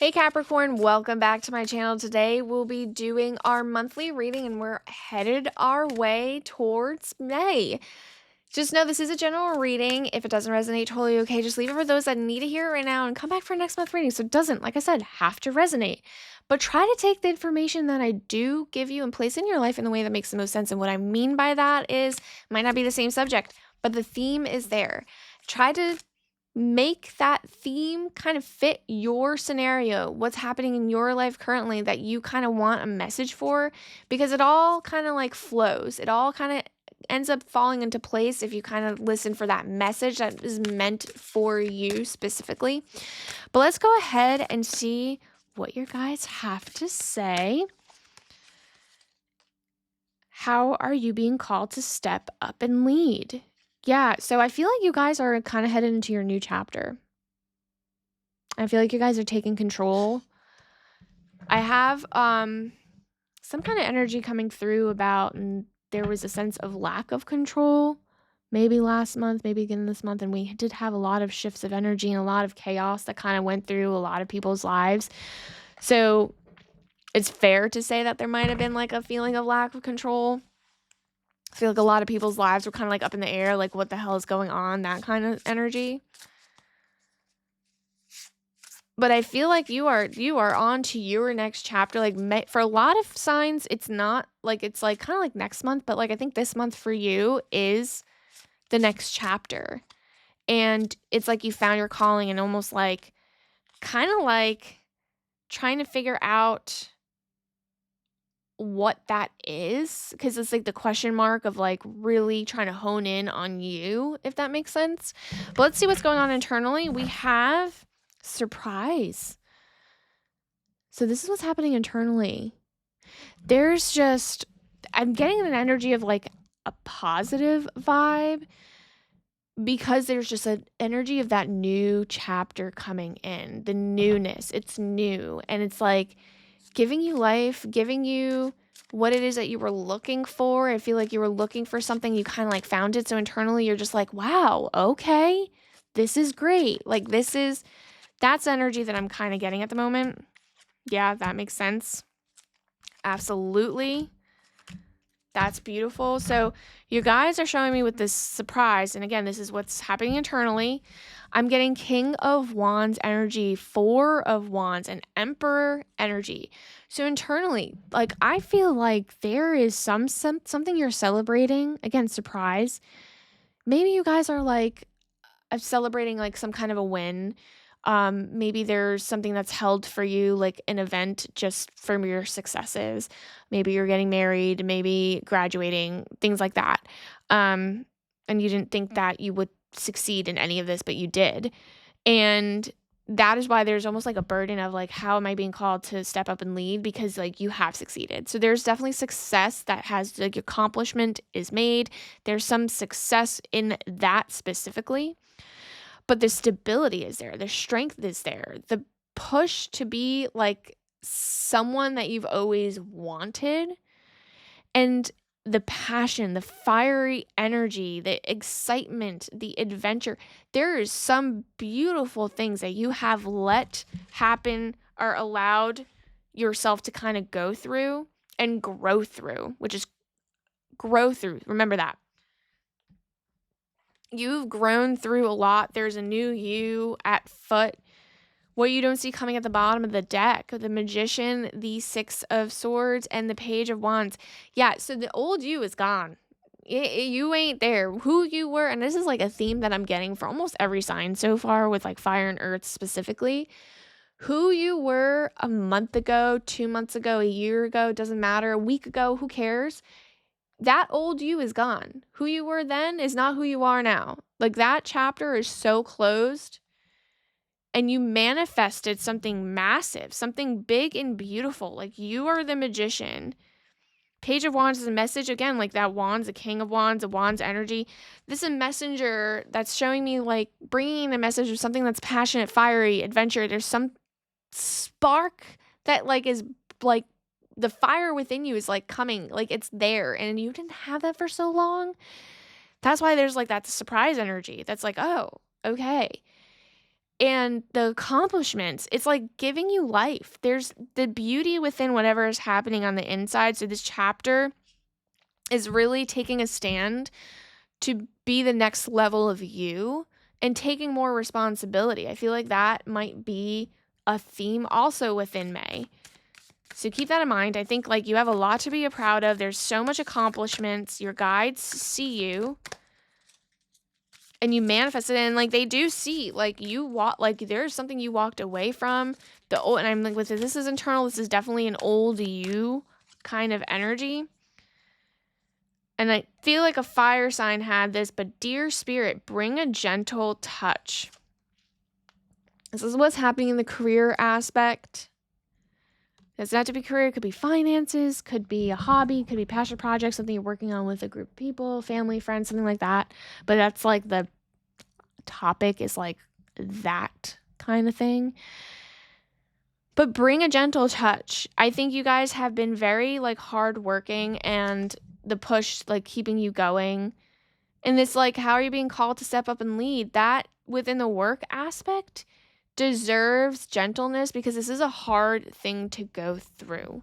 Hey Capricorn, welcome back to my channel. Today we'll be doing our monthly reading and we're headed our way towards May. Just know this is a general reading. If it doesn't resonate, totally okay. Just leave it for those that need to hear it right now and come back for next month reading. So it doesn't, like I said, have to resonate. But try to take the information that I do give you and place in your life in the way that makes the most sense. And what I mean by that is, it might not be the same subject, but the theme is there. Try to make that theme kind of fit your scenario, what's happening in your life currently that you kind of want a message for, because it all kind of like flows. It all kind of ends up falling into place if you kind of listen for that message that is meant for you specifically. But let's go ahead and see what your guys have to say. How are you being called to step up and lead? Yeah, so I feel like you guys are kind of headed into your new chapter. I feel like you guys are taking control. I have some kind of energy coming through about, and there was a sense of lack of control maybe last month, maybe again this month, and we did have a lot of shifts of energy and a lot of chaos that kind of went through a lot of people's lives. So it's fair to say that there might have been like a feeling of lack of control. I feel like a lot of people's lives were kind of like up in the air, like what the hell is going on, that kind of energy. But I feel like you are on to your next chapter. Like for a lot of signs, it's not like, it's like kind of like next month, but like I think this month for you is the next chapter. And it's like you found your calling and almost like kind of like trying to figure out what that is, because it's like the question mark of like really trying to hone in on you, if that makes sense. But let's see what's going on internally. We have surprise. So this is what's happening internally. There's just, I'm getting an energy of like a positive vibe because there's just an energy of that new chapter coming in, the newness. It's new and it's like giving you life, giving you what it is that you were looking for. I feel like you were looking for something, you kind of like found it. So internally you're just like, wow, okay, this is great. Like that's energy that I'm kind of getting at the moment. Yeah, that makes sense. Absolutely. That's beautiful. So you guys are showing me with this surprise. And again, this is what's happening internally. I'm getting King of Wands energy, Four of Wands, and Emperor energy. So internally, like I feel like there is something you're celebrating. Again, surprise. Maybe you guys are like celebrating like some kind of a win. Maybe there's something that's held for you, like an event just from your successes. Maybe you're getting married, maybe graduating, things like that. And you didn't think that you would succeed in any of this, but you did. And that is why there's almost like a burden of like, how am I being called to step up and lead? Because like you have succeeded. So there's definitely success that has like accomplishment is made. There's some success in that specifically. But the stability is there. The strength is there. The push to be like someone that you've always wanted. And the passion, the fiery energy, the excitement, the adventure. There is some beautiful things that you have let happen or allowed yourself to kind of go through and grow through, which is grow through. Remember that. You've grown through a lot. There's a new you at foot. What you don't see coming at the bottom of the deck, the Magician, the Six of Swords, and the Page of Wands. Yeah, so the old you is gone. You ain't there. Who you were, and this is like a theme that I'm getting for almost every sign so far with like fire and earth specifically. Who you were a month ago, 2 months ago, a year ago, doesn't matter, a week ago, who cares? That old you is gone. Who you were then is not who you are now. Like that chapter is so closed and you manifested something massive, something big and beautiful. Like you are the magician. Page of Wands is a message again, like that Wands, the King of Wands, the Wands energy. This is a messenger that's showing me like bringing a message of something that's passionate, fiery, adventure. There's some spark that like is like the fire within you is like coming, like it's there and you didn't have that for so long. That's why there's like that surprise energy that's like, oh, okay. and the accomplishments. It's like giving you life. There's the beauty within whatever is happening on the inside. So this chapter is really taking a stand to be the next level of you and taking more responsibility. I feel like that might be a theme also within May. So keep that in mind. I think like you have a lot to be proud of. There's so much accomplishments. Your guides see you and you manifested it, and like they do see like you walk, like there's something you walked away from the old, and I'm like with this is internal. This is definitely an old you kind of energy. And I feel like a fire sign had this, but dear spirit, bring a gentle touch. This is what's happening in the career aspect. It doesn't have to be career. It could be finances, could be a hobby, could be passion project, something you're working on with a group of people, family, friends, something like that. But that's like the topic is like that kind of thing. But bring a gentle touch. I think you guys have been very like hardworking, and the push like keeping you going. And this like, how are you being called to step up and lead? That within the work aspect deserves gentleness, because this is a hard thing to go through.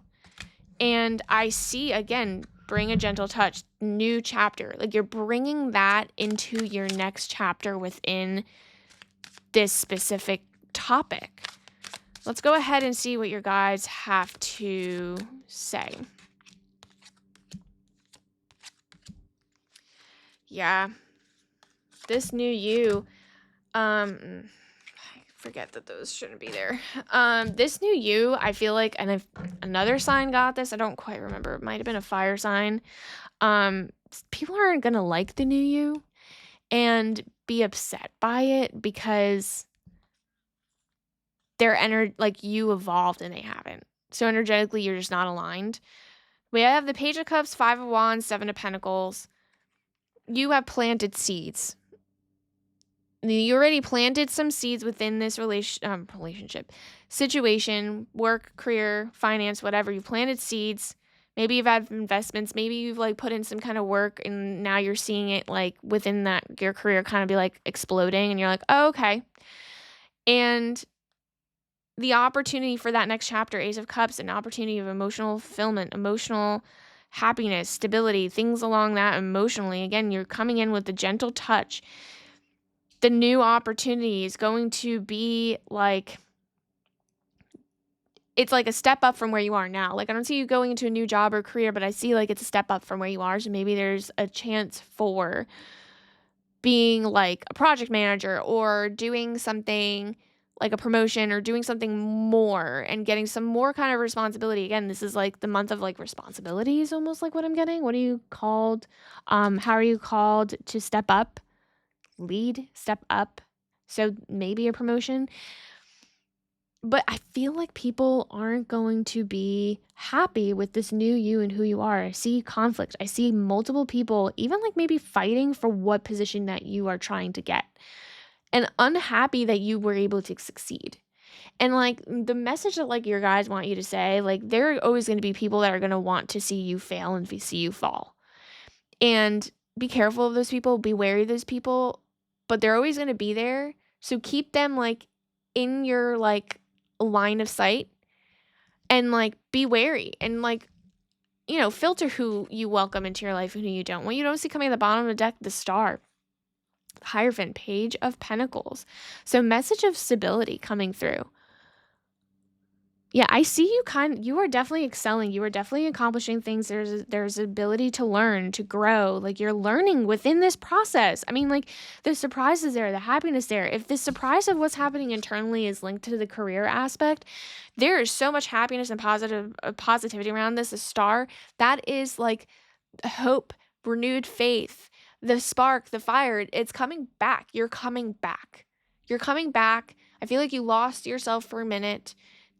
And I see, again, bring a gentle touch, new chapter. Like you're bringing that into your next chapter within this specific topic. Let's go ahead and see what your guides have to say. Yeah, this new you, I forget that those shouldn't be there. This new you, I feel like, and if another sign got this, I don't quite remember. It might have been a fire sign. People aren't gonna like the new you and be upset by it because they're like you evolved and they haven't. So energetically, you're just not aligned. We have the Page of Cups, Five of Wands, Seven of Pentacles. You have planted seeds. You already planted some seeds within this relationship, situation, work, career, finance, whatever. You planted seeds. Maybe you've had investments. Maybe you've like put in some kind of work, and now you're seeing it like within that your career kind of be like exploding, and you're like, oh, okay. And the opportunity for that next chapter, Ace of Cups, an opportunity of emotional fulfillment, emotional happiness, stability, things along that emotionally. Again, you're coming in with the gentle touch. The new opportunity is going to be like, it's like a step up from where you are now. Like I don't see you going into a new job or career, but I see like it's a step up from where you are. So maybe there's a chance for being like a project manager or doing something like a promotion or doing something more and getting some more kind of responsibility. Again, this is like the month of like responsibilities, almost like what I'm getting. What are you called? How are you called to step up, lead, step up? So maybe a promotion. But I feel like people aren't going to be happy with this new you and who you are. I see conflict. I see multiple people even like maybe fighting for what position that you are trying to get, and unhappy that you were able to succeed. And like the message that like your guys want you to say, like there are always going to be people that are going to want to see you fail and see you fall. And be careful of those people, be wary of those people, but they're always going to be there. So keep them like in your like line of sight, and like be wary, and like, you know, filter who you welcome into your life and who you don't. When you don't see coming at the bottom of the deck, the Star, Hierophant, Page of Pentacles. So message of stability coming through. Yeah, I see you are definitely excelling. You are definitely accomplishing things. There's ability to learn, to grow. Like you're learning within this process. I mean, like the surprise is there, the happiness there. If the surprise of what's happening internally is linked to the career aspect, there is so much happiness and positivity around this. A Star, that is like hope, renewed faith, the spark, the fire. It's coming back. You're coming back. You're coming back. I feel like you lost yourself for a minute.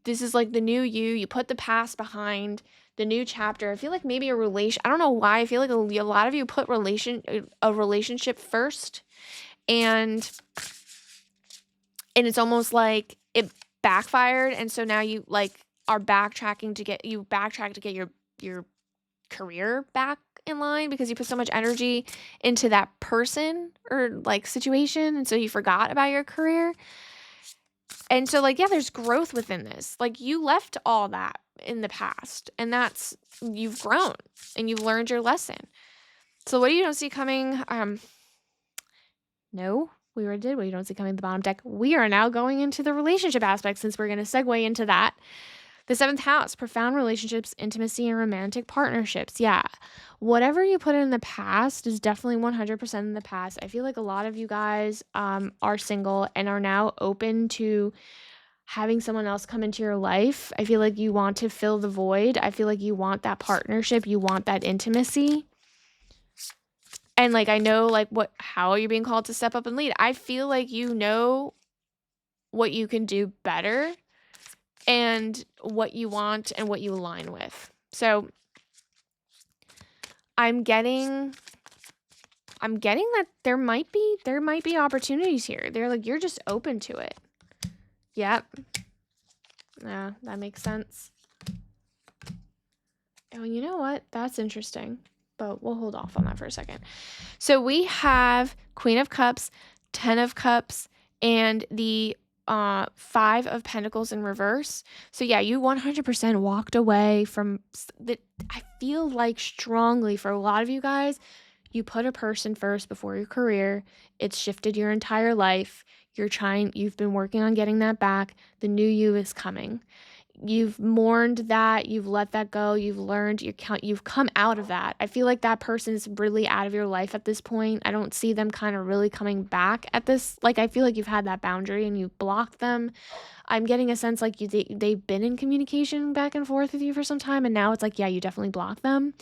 This is like the new you put the past behind, the new chapter. I feel like maybe a relation, I don't know why, I feel like a lot of you put a relationship first, and it's almost like it backfired, and so now you like are backtrack to get your career back in line because you put so much energy into that person or like situation, and so you forgot about your career. And so, like, yeah, there's growth within this. Like, you left all that in the past, and that's, you've grown and you've learned your lesson. So what you don't see coming, no, we already did what you don't see coming at the bottom deck. We are now going into the relationship aspect, since we're going to segue into that. The 7th house, profound relationships, intimacy, and romantic partnerships. Yeah. Whatever you put in the past is definitely 100% in the past. I feel like a lot of you guys are single and are now open to having someone else come into your life. I feel like you want to fill the void. I feel like you want that partnership. You want that intimacy. And like, I know like how are you being called to step up and lead? I feel like you know what you can do better and what you want and what you align with. So I'm getting that there might be opportunities here. They're like, you're just open to it. Yep. Yeah, that makes sense. Oh, you know what? That's interesting. But we'll hold off on that for a second. So we have Queen of Cups, 10 of Cups, and the 5 of Pentacles in reverse. So yeah, you 100% walked away from that. I feel like strongly for a lot of you guys, you put a person first before your career. It's shifted your entire life. You've been working on getting that back. The new you is coming. You've mourned that, you've let that go, you've learned, you've come out of that. I feel like that person is really out of your life at this point. I don't see them kind of really coming back at this. Like, I feel like you've had that boundary and you've blocked them. I'm getting a sense like they've been in communication back and forth with you for some time, and now it's like, yeah, you definitely blocked them.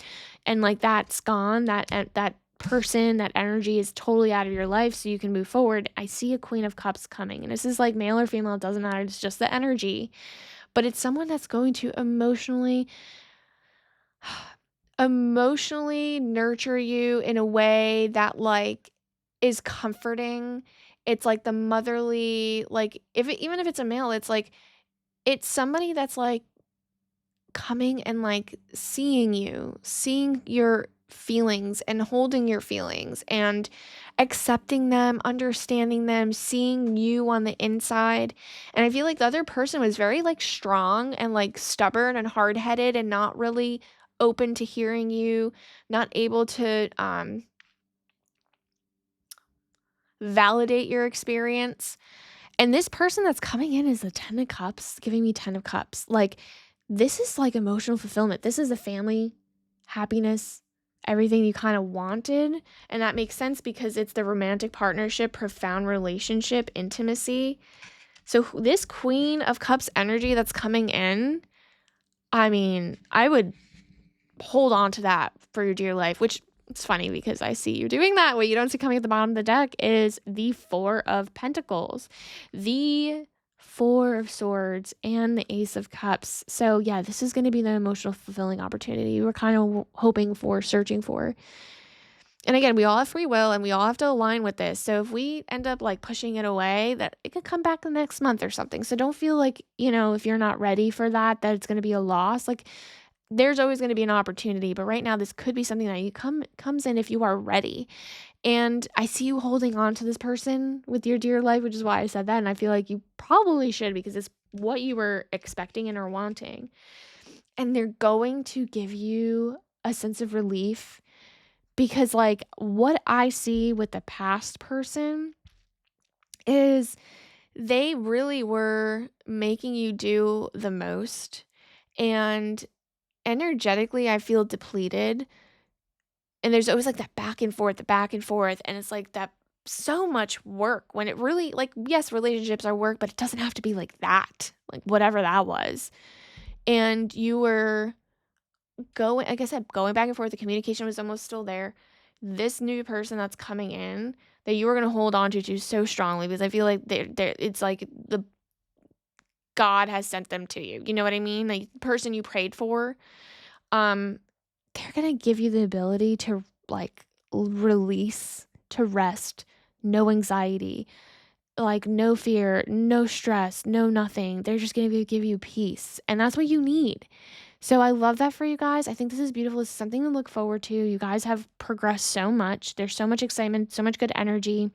And like, that's gone. That person, that energy is totally out of your life, so you can move forward. I see a Queen of Cups coming, and this is like male or female, it doesn't matter. It's just the energy. But it's someone that's going to emotionally nurture you in a way that like is comforting. It's like the motherly, like even if it's a male, it's like it's somebody that's like coming and like seeing your feelings and holding your feelings and accepting them, understanding them, seeing you on the inside. And I feel like the other person was very like strong and like stubborn and hard-headed and not really open to hearing you, not able to validate your experience. And this person that's coming in is the 10 of Cups, giving me 10 of Cups. Like, this is like emotional fulfillment. This is the family, happiness, everything you kind of wanted. And that makes sense because it's the romantic partnership, profound relationship, intimacy. So this Queen of Cups energy that's coming in, I mean, I would hold on to that for your dear life, which it's funny because I see you doing that. What you don't see coming at the bottom of the deck is the 4 of Pentacles, the 4 of Swords, and the Ace of Cups. So yeah, this is going to be the emotional fulfilling opportunity you were kind of hoping for, searching for. And again, we all have free will and we all have to align with this. So if we end up like pushing it away, that it could come back the next month or something. So don't feel like, if you're not ready for that it's going to be a loss. Like, there's always going to be an opportunity, but right now this could be something that comes in if you are ready. And I see you holding on to this person with your dear life, which is why I said that. And I feel like you probably should, because it's what you were expecting and are wanting. And they're going to give you a sense of relief, because like what I see with the past person is they really were making you do the most. And energetically, I feel depleted. And there's always like that back and forth. And it's like that so much work when it really, like, yes, relationships are work, but it doesn't have to be like that, like whatever that was. And you were going, like I said, going back and forth. The communication was almost still there. This new person that's coming in that you were going to hold on to so strongly, because I feel like it's like the God has sent them to you. You know what I mean? Like the person you prayed for, they're going to give you the ability to like release, to rest, no anxiety, like no fear, no stress, no nothing. They're just going to give you peace. And that's what you need. So I love that for you guys. I think this is beautiful. This is something to look forward to. You guys have progressed so much. There's so much excitement, so much good energy.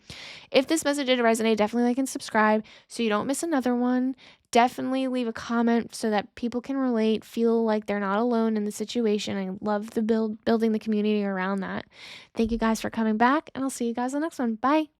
If this message did resonate, definitely like and subscribe so you don't miss another one. Definitely leave a comment so that people can relate, feel like they're not alone in the situation. I love the building the community around that. Thank you guys for coming back, and I'll see you guys on the next one. Bye.